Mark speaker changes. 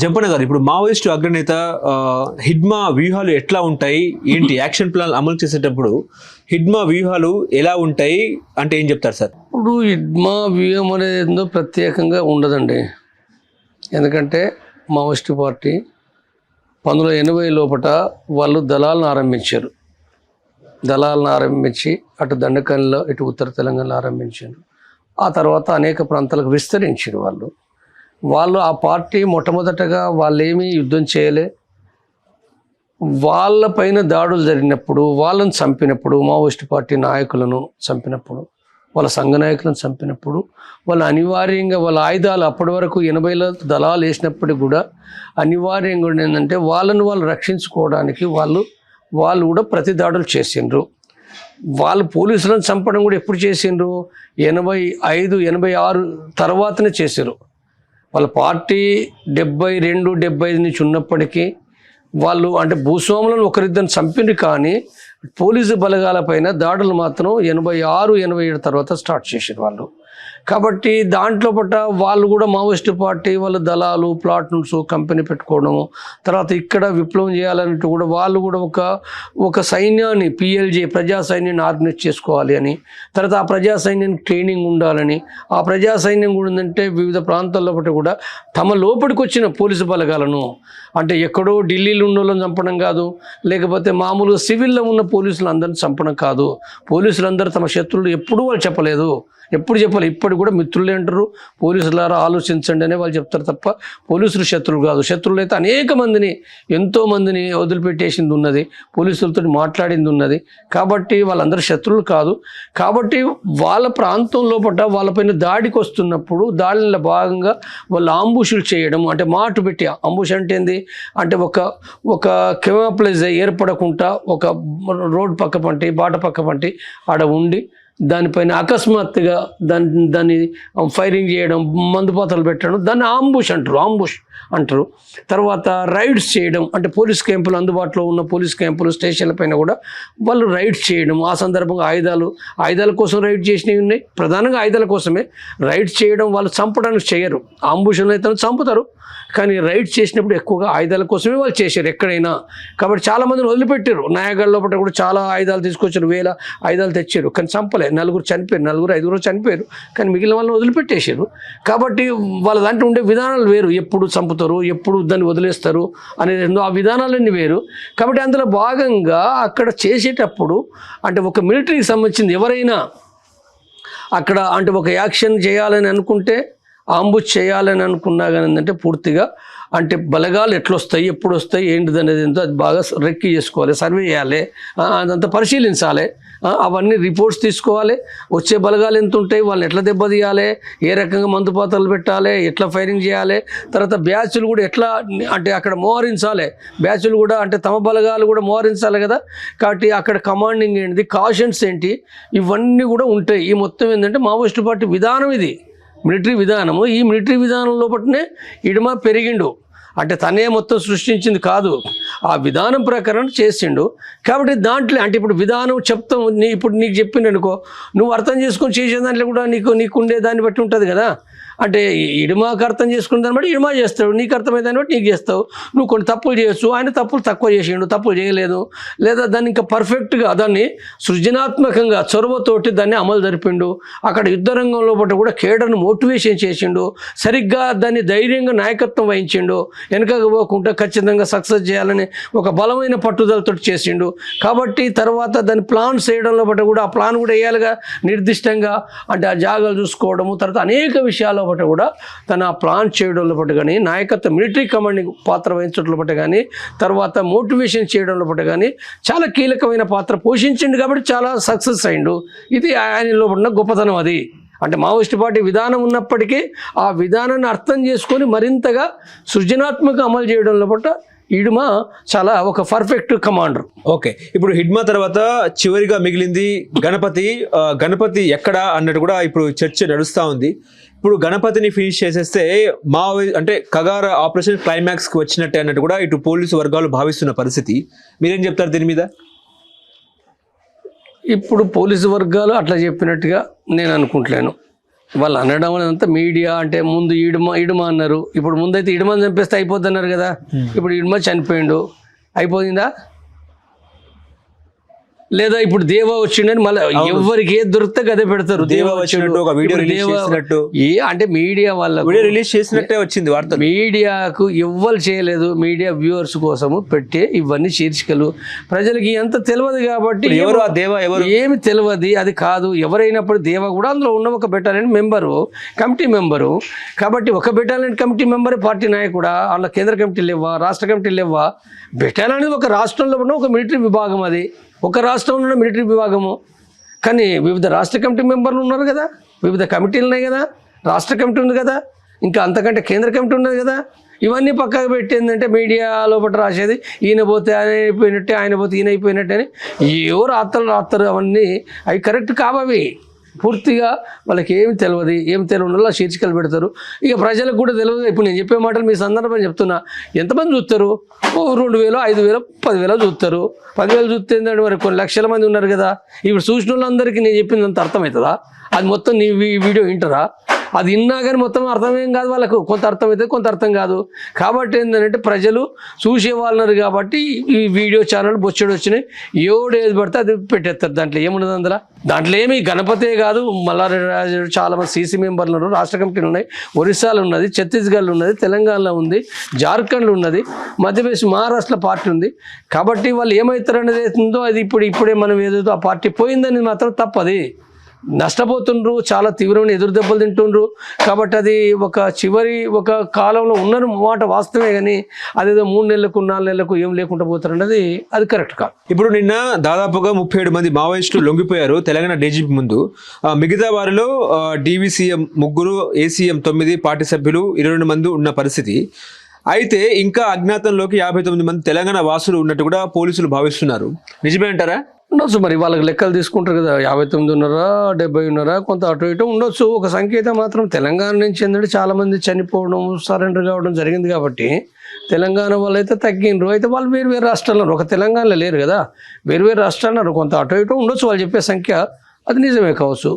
Speaker 1: జంపన్న గారు, ఇప్పుడు మావోయిస్టు అగ్రనేత హిడ్మా వ్యూహాలు ఎట్లా ఉంటాయి, ఏంటి యాక్షన్ ప్లాన్ అమలు చేసేటప్పుడు హిడ్మా వ్యూహాలు ఎలా ఉంటాయి అంటే ఏం చెప్తారు సార్?
Speaker 2: ఇప్పుడు హిడ్మా వ్యూహం అనేది ఏందో ప్రత్యేకంగా ఉండదండి. ఎందుకంటే మావోయిస్టు పార్టీ 1980 లోపల వాళ్ళు దళాలను ఆరంభించారు. దళాలను ఆరంభించి అటు దండకల్లో ఇటు ఉత్తర తెలంగాణలో ఆరంభించారు. ఆ తర్వాత అనేక ప్రాంతాలకు విస్తరించారు. వాళ్ళు ఆ పార్టీ మొట్టమొదటగా వాళ్ళేమీ యుద్ధం చేయలే. వాళ్ళపైన దాడులు జరిగినప్పుడు, వాళ్ళని చంపినప్పుడు, మావోయిస్టు పార్టీ నాయకులను చంపినప్పుడు, వాళ్ళ సంఘ నాయకులను చంపినప్పుడు వాళ్ళు అనివార్యంగా వాళ్ళ ఆయుధాలు అప్పటి వరకు 80లో దళాలు వేసినప్పటికీ కూడా అనివార్యంగా ఏంటంటే వాళ్ళను వాళ్ళు రక్షించుకోవడానికి వాళ్ళు కూడా ప్రతి దాడులు చేసిండ్రు. వాళ్ళు పోలీసులను చంపడం కూడా ఎప్పుడు చేసిండ్రు? 85, 86 తర్వాతనే చేశారు. వాళ్ళ పార్టీ 72, 75 నుంచి ఉన్నప్పటికీ వాళ్ళు అంటే భూస్వాములను ఒకరిద్దరిని చంపింది, కానీ పోలీసు బలగాలపైన దాడులు మాత్రం 86, 87 తర్వాత స్టార్ట్ చేశారు వాళ్ళు. కాబట్టి దాంట్లో పట్ట వాళ్ళు కూడా మావోయిస్టు పార్టీ వాళ్ళ దళాలు, ప్లాటూన్స్, కంపెనీ పెట్టుకోవడము, తర్వాత ఇక్కడ విప్లవం చేయాలన్నట్టు కూడా వాళ్ళు కూడా ఒక సైన్యాన్ని, PLJ ప్రజా సైన్యాన్ని ఆర్గనైజ్ చేసుకోవాలి అని, తర్వాత ఆ ప్రజా సైన్యానికి ట్రైనింగ్ ఉండాలని, ఆ ప్రజా సైన్యం కూడా ఉందంటే వివిధ ప్రాంతాల్లో పట్ల కూడా తమ లోపలికి వచ్చిన పోలీసు బలగాలను, అంటే ఎక్కడో ఢిల్లీలో ఉన్న వాళ్ళని చంపడం కాదు, లేకపోతే మామూలుగా సివిల్లో ఉన్న పోలీసులు అందరిని చంపడం కాదు. పోలీసులందరూ తమ శత్రువులు ఎప్పుడూ వాళ్ళు చెప్పలేదు, ఎప్పుడు చెప్పాలి. ఇప్పటికి కూడా మిత్రులే అంటారు, పోలీసులారా ఆలోచించండి అనే వాళ్ళు చెప్తారు తప్ప పోలీసులు శత్రువులు కాదు. శత్రువులు అయితే అనేక మందిని, ఎంతో మందిని వదిలిపెట్టేసింది ఉన్నది, పోలీసులతో మాట్లాడింది ఉన్నది. కాబట్టి వాళ్ళందరూ శత్రువులు కాదు. కాబట్టి వాళ్ళ ప్రాంతంలో పట్ట వాళ్ళపైన దాడికి వస్తున్నప్పుడు దాడిలో భాగంగా వాళ్ళు ఆంబుషులు చేయడం, అంటే మాటు పెట్టి, అంబుష్ అంటే ఏంది అంటే ఒక కెమాప్లైజ్ ఏర్పడకుండా ఒక రోడ్ పక్క పంటి, బాట పక్క పంటి ఆడ ఉండి దానిపైన అకస్మాత్తుగా దాన్ని ఫైరింగ్ చేయడం, మందుపాతలు పెట్టడం, దాన్ని ఆంబుష్ అంటారు. తర్వాత రైడ్స్ చేయడం, అంటే పోలీస్ క్యాంపులు, అందుబాటులో ఉన్న పోలీస్ క్యాంపులు, స్టేషన్ల పైన కూడా వాళ్ళు రైడ్స్ చేయడం. ఆ సందర్భంగా ఆయుధాల కోసం రైడ్ చేసినవి ఉన్నాయి, ప్రధానంగా ఆయుధాల కోసమే రైడ్స్ చేయడం. వాళ్ళు చంపడానికి చేయరు, ఆంబుషన్లు అయితే చంపుతారు, కానీ రైడ్స్ చేసినప్పుడు ఎక్కువగా ఆయుధాల కోసమే వాళ్ళు చేశారు ఎక్కడైనా. కాబట్టి చాలామందిని వదిలిపెట్టారు. నాయగఢ్ లోపల కూడా చాలా ఆయుధాలు తీసుకొచ్చారు, 1000 ఆయుధాలు తెచ్చారు, కానీ చంపలే. 4 చనిపోయారు, 5 చనిపోయారు, కానీ మిగిలిన వాళ్ళని వదిలిపెట్టేశారు. కాబట్టి వాళ్ళ దాంట్లో ఉండే విధానాలు వేరు, ఎప్పుడు చంపుతారు, ఎప్పుడు దాన్ని వదిలేస్తారు అనేది ఆ విధానాలన్నీ వేరు. కాబట్టి అందులో భాగంగా అక్కడ చేసేటప్పుడు అంటే ఒక మిలిటరీకి సంబంధించింది ఎవరైనా అక్కడ అంటే ఒక యాక్షన్ చేయాలని అనుకుంటే, ఆంబుష్ చేయాలని అనుకున్నా కానీ ఏంటంటే పూర్తిగా అంటే బలగాలు ఎట్లొస్తాయి, ఎప్పుడు వస్తాయి, ఏంటిది అనేది ఎంతో అది బాగా రెక్కి చేసుకోవాలి, సర్వే చేయాలి, అదంతా పరిశీలించాలి, అవన్నీ రిపోర్ట్స్ తీసుకోవాలి. వచ్చే బలగాలు ఎంత ఉంటాయి, వాళ్ళని ఎట్లా దెబ్బతీయాలి, ఏ రకంగా మందుపాతలు పెట్టాలి, ఎట్లా ఫైరింగ్ చేయాలి, తర్వాత బ్యాచ్లు కూడా ఎట్లా అంటే అక్కడ మోహరించాలి, బ్యాచ్లు కూడా అంటే తమ బలగాలు కూడా మోహరించాలి కదా. కాబట్టి అక్కడ కమాండింగ్ ఏంటిది, కాషన్స్ ఏంటి, ఇవన్నీ కూడా ఉంటాయి. ఈ మొత్తం ఏంటంటే మావోయిస్టు పార్టీ విధానం, ఇది మిలిటరీ విధానము. ఈ మిలిటరీ విధానం లోపలనే హిడ్మా పెరిగిండు, అంటే తనే మొత్తం సృష్టించింది కాదు, ఆ విధానం ప్రకారం చేసిండు. కాబట్టి దాంట్లో అంటే ఇప్పుడు విధానం చెప్తాం, ఇప్పుడు నీకు చెప్పిండు అనుకో, నువ్వు అర్థం చేసుకొని చేసే దాంట్లో కూడా నీకుండే దాన్ని బట్టి ఉంటుంది కదా. అంటే హిడ్మాకు అర్థం చేసుకున్న దాన్ని బట్టి హిడ్మా చేస్తాడు, నీకు అర్థమైన దాన్ని బట్టి నీకు చేస్తావు. నువ్వు కొన్ని తప్పులు చేయొచ్చు, ఆయన తప్పులు తక్కువ చేసిండు, తప్పులు చేయలేదు, లేదా దాన్ని ఇంకా పర్ఫెక్ట్గా దాన్ని సృజనాత్మకంగా చొరవతోటి దాన్ని అమలు జరిపిండు. అక్కడ యుద్ధ రంగంలో పట్ల కూడా కేడర్ను మోటివేషన్ చేసిండు, సరిగ్గా దాన్ని ధైర్యంగా నాయకత్వం వహించిండు, వెనకకు పోకుండా ఖచ్చితంగా సక్సెస్ చేయాలని ఒక బలమైన పట్టుదలతో చేసిండు. కాబట్టి తర్వాత దాన్ని ప్లాన్ చేయడంలో బట్టి కూడా ఆ ప్లాన్ కూడా వేయాలిగా నిర్దిష్టంగా, అంటే ఆ జాగాలు చూసుకోవడము, తర్వాత అనేక విషయాల్లో బట్టి కూడా తన ప్లాన్ చేయడంలో బట్టి కానీ, నాయకత్వం మిలిటరీ కమాండింగ్ పాత్ర వహించడంలో బట్టి కానీ, తర్వాత మోటివేషన్ చేయడంలో బట్టి కానీ చాలా కీలకమైన పాత్ర పోషించిండు. కాబట్టి చాలా సక్సెస్ అయిండు. ఇది ఆయనలో ఉన్న గొప్పతనం. అది అంటే మావోయిస్టు పార్టీ విధానం ఉన్నప్పటికీ ఆ విధానాన్ని అర్థం చేసుకొని మరింతగా సృజనాత్మక అమలు చేయడంలో పట్ల హిడ్మా చాలా ఒక పర్ఫెక్ట్ కమాండర్.
Speaker 1: ఓకే, ఇప్పుడు హిడ్మా తర్వాత చివరిగా మిగిలింది గణపతి ఎక్కడ అన్నట్టు కూడా ఇప్పుడు చర్చ నడుస్తూ ఉంది. ఇప్పుడు గణపతిని ఫినిష్ చేసేస్తే అంటే కగార ఆపరేషన్ క్లైమాక్స్కి వచ్చినట్టే అన్నట్టు కూడా ఇటు పోలీసు వర్గాలు భావిస్తున్న పరిస్థితి. మీరేం చెప్తారు దీని మీద?
Speaker 2: ఇప్పుడు పోలీసు వర్గాలు అట్లా చెప్పినట్టుగా నేను అనుకుంటలేను. వాళ్ళు అనడం అంతా మీడియా అంటే ముందు ఇడుమ అన్నారు, ఇప్పుడు ముందైతే ఇడుమని చంపేస్తే అయిపోద్ది అన్నారు కదా, ఇప్పుడు ఇడుమ చనిపోయిండు అయిపోయిందా? లేదా ఇప్పుడు దేవా వచ్చిండని మళ్ళీ ఎవరికి ఏది దొరికితే గదే పెడతారు.
Speaker 1: దేవా వచ్చినట్టు ఒక వీడియో రిలీజ్ చేసినట్టు
Speaker 2: అంటే మీడియా వాళ్ళకు
Speaker 1: వీడియో రిలీజ్ చేసినట్టే వచ్చింది వార్త.
Speaker 2: మీడియాకు ఎవ్వరు చేయలేదు, మీడియా వ్యూవర్స్ కోసము పెట్టే ఇవన్నీ శీర్షికలు. ప్రజలకి ఎంత తెలియదు కాబట్టి
Speaker 1: ఎవరు ఆ దేవా ఎవరు
Speaker 2: ఏమి తెలియదు. అది కాదు, ఎవరైనప్పుడు దేవా కూడా అందులో ఉన్న ఒక బెటాలియన్ మెంబరు, కమిటీ మెంబరు. కాబట్టి ఒక బెటాలియన్ కమిటీ మెంబరే పార్టీ నాయకుడా? అందులో కేంద్ర కమిటీలు లేవా, రాష్ట్ర కమిటీలు లేవా? బెటాలియన్ అనేది ఒక రాష్ట్రంలో ఉన్న ఒక మిలిటరీ విభాగం, అది ఒక రాష్ట్రంలో ఉన్న మిలిటరీ విభాగము. కానీ వివిధ రాష్ట్ర కమిటీ మెంబర్లు ఉన్నారు కదా, వివిధ కమిటీలు ఉన్నాయి కదా, రాష్ట్ర కమిటీ ఉంది కదా, ఇంకా అంతకంటే కేంద్ర కమిటీ ఉన్నది కదా. ఇవన్నీ పక్కకు పెట్టిందంటే మీడియా లోపల రాసేది ఈయన పోతే ఆయన అయిపోయినట్టే, ఆయన పోతే ఈయన అయిపోయినట్టే అని ఎవరు రాస్తారు. అవన్నీ అవి కరెక్ట్ కావవి. పూర్తిగా వాళ్ళకి ఏమి తెలియదు, ఏం తెలియదు శీర్షికలు పెడతారు. ఇక ప్రజలకు కూడా తెలియదు. ఇప్పుడు నేను చెప్పే మాటలు మీ సందర్భం చెప్తున్నా. ఎంతమంది చూస్తారు? 2,000, 5,000, 10,000 చూస్తారు. 10,000 చూస్తే ఏంటంటే మరి కొన్ని లక్షల మంది ఉన్నారు కదా. ఇప్పుడు చూసిన వాళ్ళందరికీ నేను చెప్పిందంత అర్థమవుతుందా? అది మొత్తం నీ వీడియో వింటారా? అది విన్నా కానీ మొత్తం అర్థమేం కాదు వాళ్ళకు. కొంత అర్థమవుతుంది, కొంత అర్థం కాదు. కాబట్టి ఏంటంటే ప్రజలు చూసేవాళ్ళన్నారు కాబట్టి ఈ వీడియో ఛానల్ బొచ్చడు వచ్చినాయి. ఏది పడితే అది పెట్టేస్తారు. దాంట్లో ఏమున్నది? దాంట్లో ఏమి గణపతే కాదు, మల్లారెడ్డి చాలా మంది సీసీ మెంబర్లు ఉన్నారు, రాష్ట్ర కమిటీలు ఉన్నాయి, ఒరిస్సాలో ఉన్నది, ఛత్తీస్గఢ్లో ఉన్నది, తెలంగాణలో ఉంది, జార్ఖండ్లో ఉన్నది, మధ్యప్రదేశ్ మహారాష్ట్రలో పార్టీ ఉంది. కాబట్టి వాళ్ళు ఏమవుతారనేది అవుతుందో అది ఇప్పుడే మనం ఏదో ఆ పార్టీ పోయిందని మాత్రం తప్పది. నష్టపోతుండ్రు, చాలా తీవ్రమైన ఎదురు దెబ్బలు తింటుండ్రు. కాబట్టి అది ఒక కాలంలో ఉన్న మాట వాస్తవమే, కానీ అదేదో 3 నెలలకు 4 నెలలకు ఏం లేకుండా పోతారన్నది అది కరెక్ట్ కాదు.
Speaker 1: ఇప్పుడు నిన్న దాదాపుగా 37 మంది మావోయిస్టులు లొంగిపోయారు తెలంగాణ డీజీపీ ముందు. మిగతా వారిలో DVCM 3, ACM 9, పార్టీ సభ్యులు 22 మంది ఉన్న పరిస్థితి. అయితే ఇంకా అజ్ఞాతంలోకి 59 మంది తెలంగాణ వాసులు ఉన్నట్టు కూడా పోలీసులు భావిస్తున్నారు. నిజమే అంటారా?
Speaker 2: ఉండొచ్చు, మరి వాళ్ళకి లెక్కలు తీసుకుంటారు కదా. 59 ఉన్నారా, 70 ఉన్నారా, కొంత అటు ఇటు ఉండొచ్చు. ఒక సంకేతం మాత్రం తెలంగాణ నుంచి ఏంటంటే చాలా మంది చనిపోవడం, సరెండర్ కావడం జరిగింది. కాబట్టి తెలంగాణ వాళ్ళు అయితే తగ్గినరు. అయితే వాళ్ళు వేరు రాష్ట్రాల్లో, ఒక తెలంగాణలో లేరు కదా, వేరు రాష్ట్రాల్లో కొంత అటు ఇటు ఉండొచ్చు. వాళ్ళు చెప్పే సంఖ్య అది నిజమే కావచ్చు.